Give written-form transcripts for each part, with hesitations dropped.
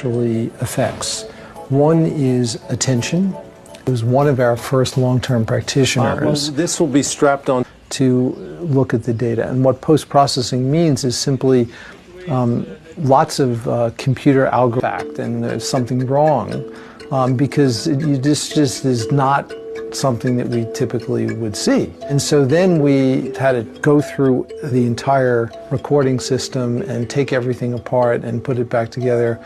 effects. One is attention. It was one of our first long-term practitioners. This will be strapped on to look at the data. And what post-processing means is simply lots of computer algorithm, and there's something wrong because this just is not something that we typically would see. And so then we had to go through the entire recording system and take everything apart and put it back together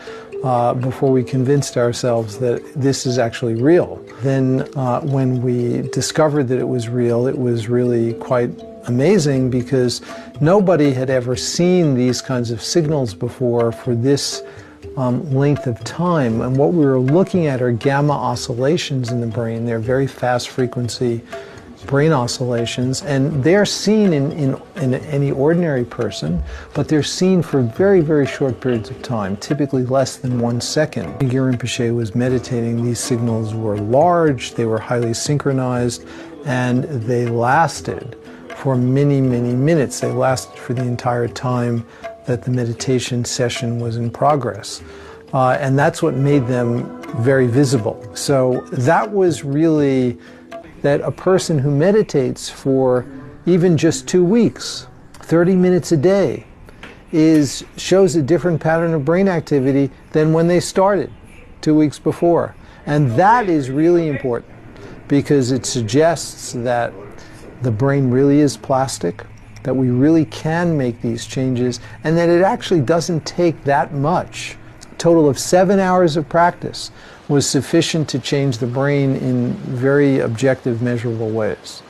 before we convinced ourselves that this is actually real. Then when we discovered that it was real, it was really quite amazing because nobody had ever seen these kinds of signals before for this length of time. And what we were looking at are gamma oscillations in the brain. They're very fast frequency brain oscillations, and they're seen in any ordinary person, but they're seen for very, very short periods of time, typically less than 1 second. Tagore Rinpoche was meditating. These signals were large, they were highly synchronized, and they lasted for many, many minutes. They lasted for the entire time that the meditation session was in progress. And that's what made them very visible. So that was really that a person who meditates for even just 2 weeks, 30 minutes a day, shows a different pattern of brain activity than when they started 2 weeks before. And that is really important because it suggests that the brain really is plastic, that we really can make these changes, and that it actually doesn't take that much. A total of 7 hours of practice was sufficient to change the brain in very objective, measurable ways.